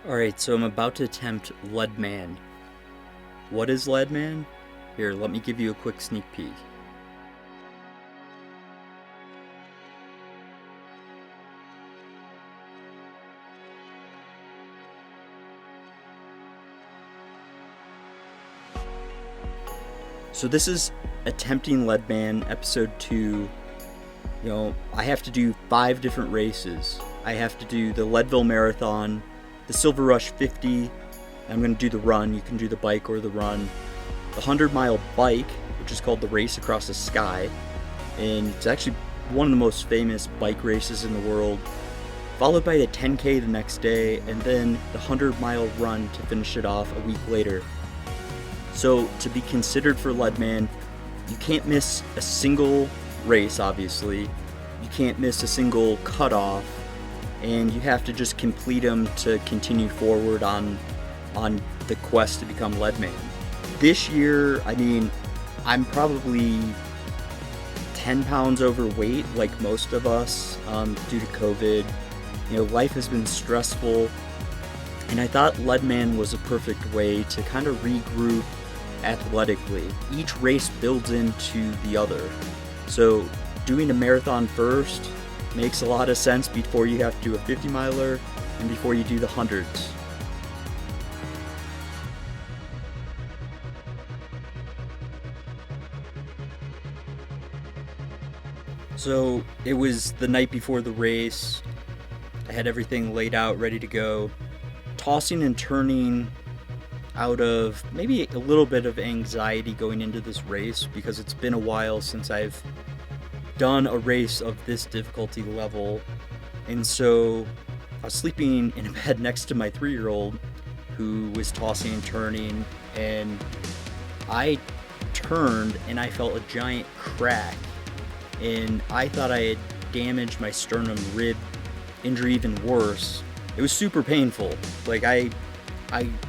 Alright, so I'm about to attempt Leadman. What is Leadman? Here, let me give you a quick sneak peek. So this is attempting Leadman, episode 2. I have to do 5 different races. I have to do the Leadville Marathon, the Silver Rush 50, I'm going to do the run. You can do the bike or the run. The 100-mile bike, which is called the Race Across the Sky, and it's actually one of the most famous bike races in the world, followed by the 10K the next day, and then the 100-mile run to finish it off a week later. So to be considered for Leadman, you can't miss a single race, obviously. You can't miss a single cutoff, and you have to just complete them to continue forward on the quest to become Leadman. This year, I'm probably 10 pounds overweight, like most of us, due to COVID. Life has been stressful, and I thought Leadman was a perfect way to kind of regroup athletically. Each race builds into the other. So doing a marathon first makes a lot of sense before you have to do a 50-miler and before you do the hundreds. So it was the night before the race. I had everything laid out, ready to go. Tossing and turning out of maybe a little bit of anxiety going into this race, because it's been a while since I've done a race of this difficulty level. And so I was sleeping in a bed next to my 3-year-old who was tossing and turning, and I turned and I felt a giant crack, and I thought I had damaged my sternum rib injury, even worse. It was super painful. Like I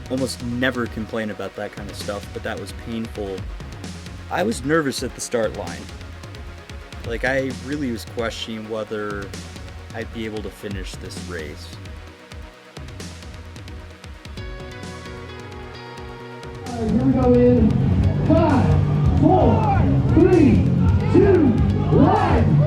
almost never complain about that kind of stuff, but that was painful. I was nervous at the start line. Like, I really was questioning whether I'd be able to finish this race. All right, here we go in 5, 4, 3, 2, 1.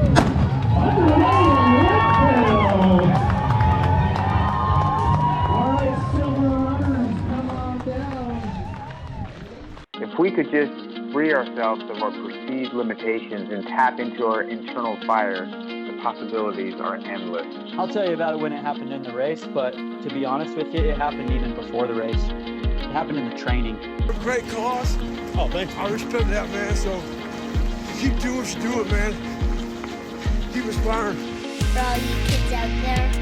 If we could just free ourselves of our perceived limitations and tap into our internal fire, the possibilities are endless. I'll tell you about it when it happened in the race, but to be honest with you, it happened even before the race. It happened in the training. Great cause. Oh, thanks. I respect that, man, so keep doing what you do, man. Keep inspiring. For all you kids out there,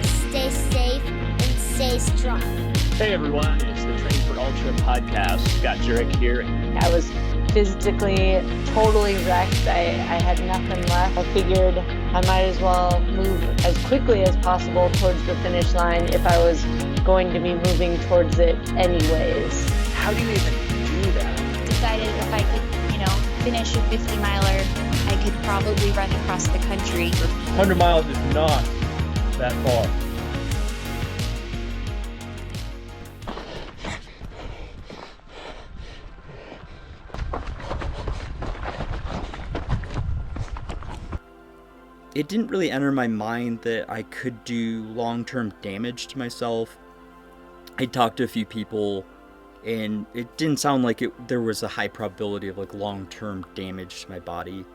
stay safe and stay strong. Hey everyone, it's the Train for Ultra podcast. Scott Jurek here. I was physically totally wrecked. I had nothing left. I figured I might as well move as quickly as possible towards the finish line if I was going to be moving towards it anyways. How do you even do that? Decided if I could, finish a 50-miler, I could probably run across the country. 100 miles is not that far. It didn't really enter my mind that I could do long-term damage to myself. I talked to a few people, and it didn't sound like there was a high probability of long-term damage to my body.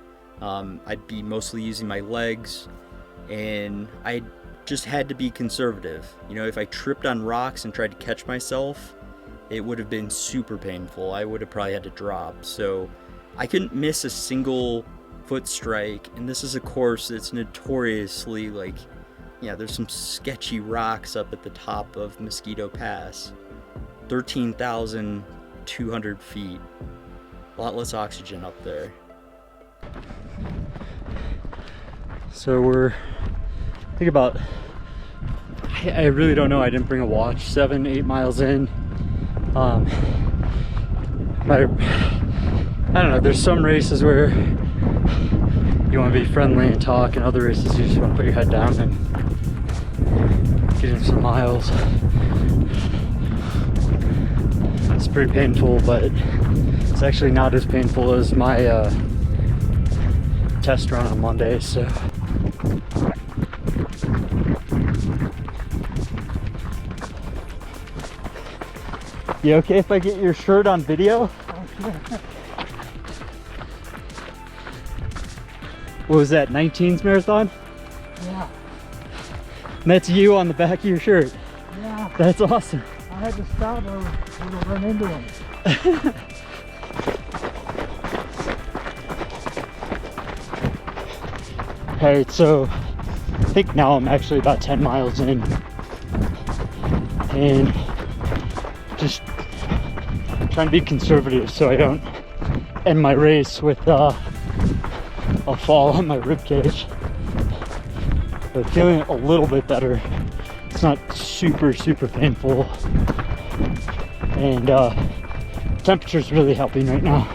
I'd be mostly using my legs, and I just had to be conservative. If I tripped on rocks and tried to catch myself, it would have been super painful. I would have probably had to drop. So I couldn't miss a single foot strike, and this is a course that's notoriously there's some sketchy rocks up at the top of Mosquito Pass. 13,200 feet. A lot less oxygen up there. So we're, I really don't know, I didn't bring a watch, 7-8 miles in. I don't know, there's some races where you want to be friendly and talk, and other races you just want to put your head down and getting some miles. It's pretty painful, but it's actually not as painful as my test run on Monday, so. You okay if I get your shirt on video? What was that, 19's marathon? Yeah. And that's you on the back of your shirt. Yeah. That's awesome. I had to stop or we'll run into him. Alright, so I think now I'm actually about 10 miles in. And just trying to be conservative so I don't end my race with a fall on my rib cage. But feeling a little bit better. It's not super painful, and temperature's really helping right now.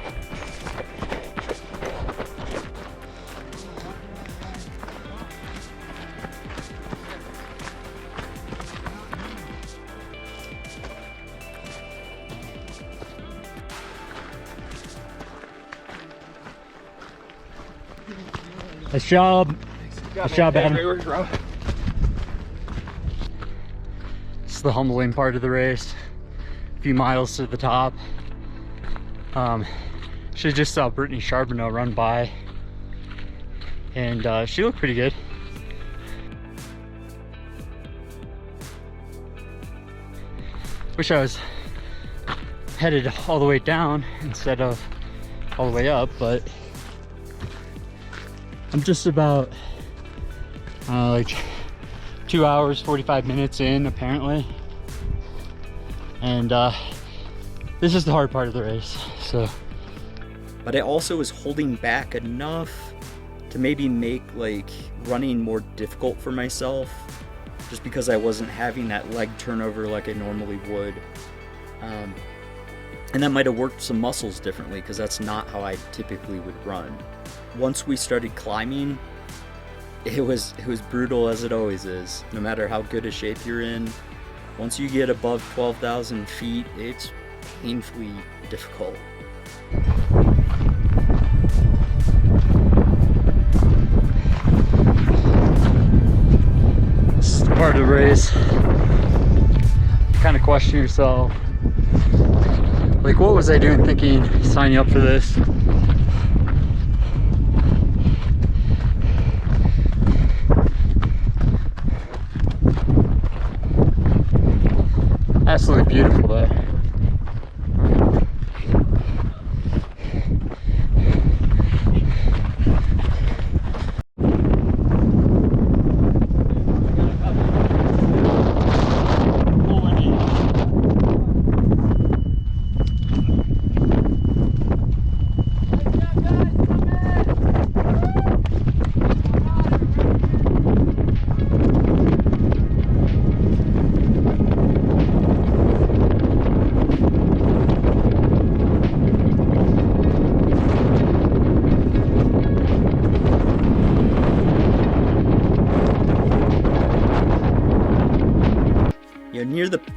Nice job. Nice job, Adam. It's the humbling part of the race. A few miles to the top. She just saw Brittany Charbonneau run by, and she looked pretty good. Wish I was headed all the way down instead of all the way up, but I'm just about like 2 hours 45 minutes in apparently, and this is the hard part of the race. So, but I also was holding back enough to maybe make like running more difficult for myself, just because I wasn't having that leg turnover like I normally would, and that might have worked some muscles differently because that's not how I typically would run. Once we started climbing, it was brutal, as it always is. No matter how good a shape you're in, once you get above 12,000 feet, it's painfully difficult. This is part of the race. You kind of question yourself. Like, what was I doing thinking signing up for this? Absolutely beautiful though.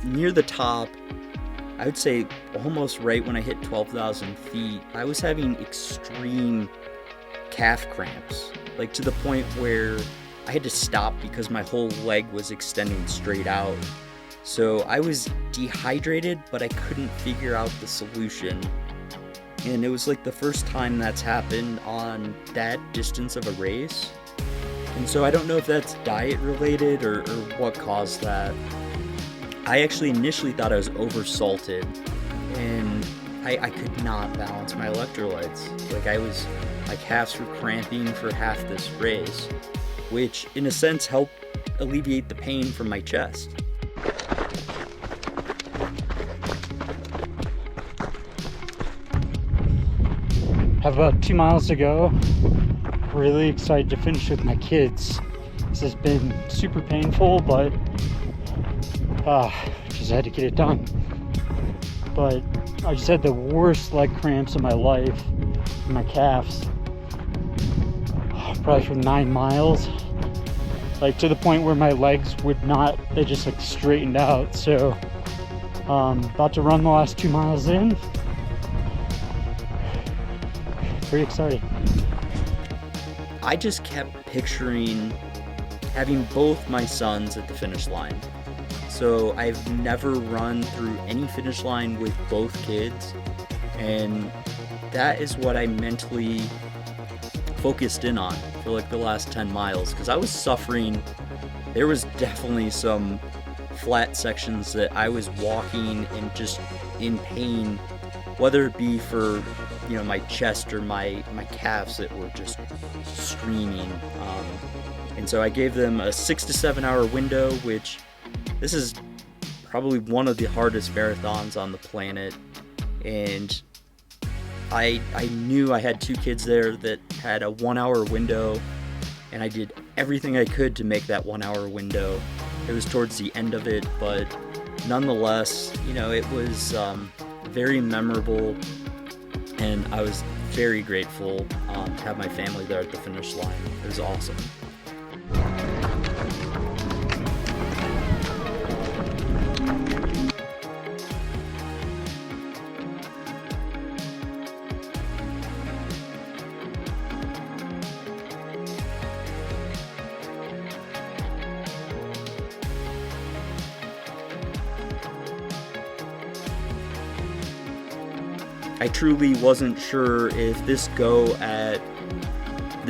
Near the top, I would say almost right when I hit 12,000 feet, I was having extreme calf cramps, like to the point where I had to stop because my whole leg was extending straight out. So I was dehydrated, but I couldn't figure out the solution. And it was like the first time that's happened on that distance of a race. And so I don't know if that's diet related or what caused that. I actually initially thought I was over-salted, and I could not balance my electrolytes. Like my calves were cramping for half this race, which in a sense helped alleviate the pain from my chest. Have about 2 miles to go. Really excited to finish with my kids. This has been super painful, but just had to get it done. But I just had the worst leg cramps of my life in my calves. Probably for 9 miles. like to the point where my legs would not, they just like straightened out. So about to run the last 2 miles in. Pretty exciting. I just kept picturing having both my sons at the finish line. So I've never run through any finish line with both kids, and that is what I mentally focused in on for like the last 10 miles, because I was suffering. There was definitely some flat sections that I was walking and just in pain, whether it be for, you know, my chest or my calves that were just screaming. And so I gave them a 6 to 7 hour window, which this is probably one of the hardest marathons on the planet. And I knew I had 2 kids there that had a 1 hour window, and I did everything I could to make that 1 hour window. It was towards the end of it, but nonetheless, you know, it was very memorable, and I was very grateful to have my family there at the finish line. It was awesome. I truly wasn't sure if this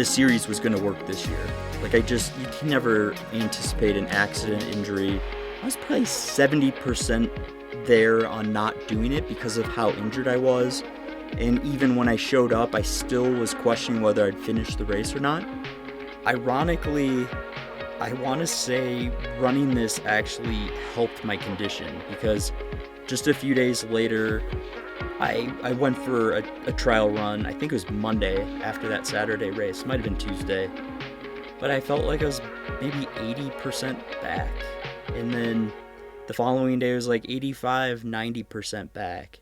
series was going to work this year. Like, you can never anticipate an accident, injury. I was probably 70% there on not doing it because of how injured I was. And even when I showed up, I still was questioning whether I'd finish the race or not. Ironically, I want to say running this actually helped my condition, because just a few days later, I went for a trial run. I think it was Monday after that Saturday race. It might have been Tuesday. But I felt like I was maybe 80% back. And then the following day was like 85, 90% back.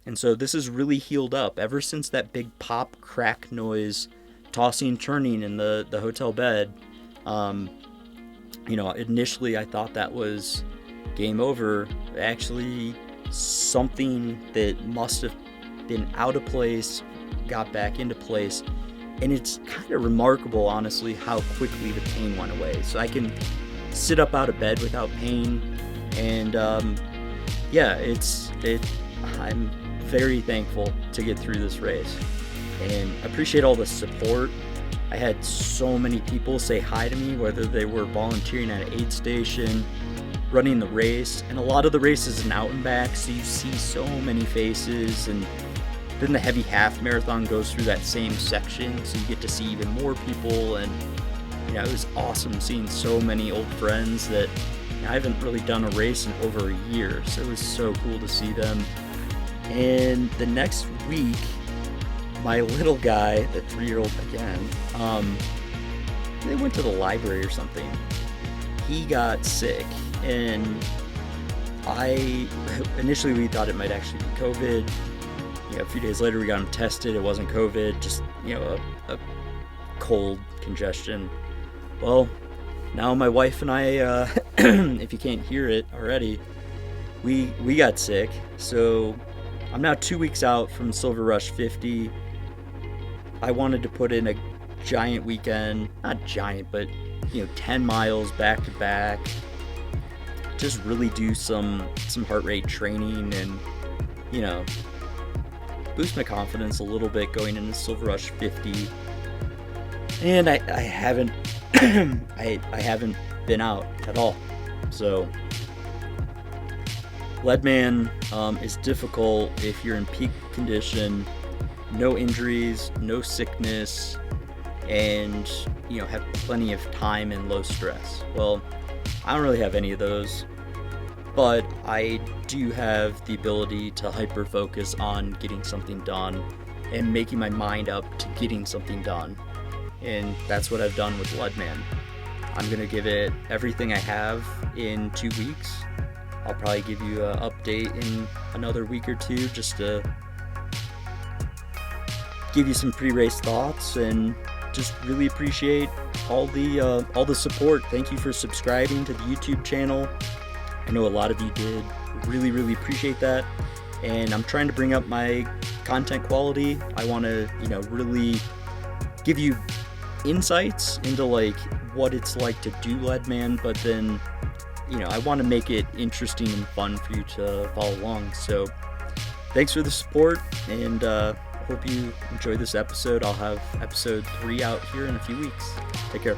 And so this has really healed up ever since that big pop crack noise, tossing and turning in the hotel bed. You know, initially I thought that was game over. Actually, something that must have been out of place got back into place, and it's kind of remarkable, honestly, how quickly the pain went away. So I can sit up out of bed without pain, and I'm very thankful to get through this race, and appreciate all the support. I had so many people say hi to me, whether they were volunteering at an aid station, running the race, and a lot of the race is an out and back, so you see so many faces. And then the heavy half marathon goes through that same section, so you get to see even more people. And you know, it was awesome seeing so many old friends that I haven't really done a race in over a year, so it was so cool to see them. And the next week, my little guy, the 3-year-old again, they went to the library or something. He got sick, and initially we thought it might actually be COVID. You know, a few days later we got him tested. It wasn't COVID, just, you know, a cold, congestion. Well, now my wife and I, if you can't hear it already, we got sick. So I'm now 2 weeks out from Silver Rush 50. I wanted to put in a giant weekend, not giant, but, you know, 10 miles back to back. Just really do some heart rate training and, you know, boost my confidence a little bit going into Silver Rush 50. And I haven't I haven't been out at all. So Leadman is difficult if you're in peak condition, no injuries, no sickness, and, you know, have plenty of time and low stress. Well, I don't really have any of those, but I do have the ability to hyper focus on getting something done and making my mind up to getting something done. And that's what I've done with Leadman. I'm going to give it everything I have in 2 weeks. I'll probably give you an update in another week or two, just to give you some pre-race thoughts and just really appreciate all the support. Thank you for subscribing to the YouTube channel. I know a lot of you did. Really, really appreciate that. And I'm trying to bring up my content quality. I want to, really give you insights into like what it's like to do Leadman, but then, I want to make it interesting and fun for you to follow along. So thanks for the support, and hope you enjoyed this episode. I'll have episode 3 out here in a few weeks. Take care.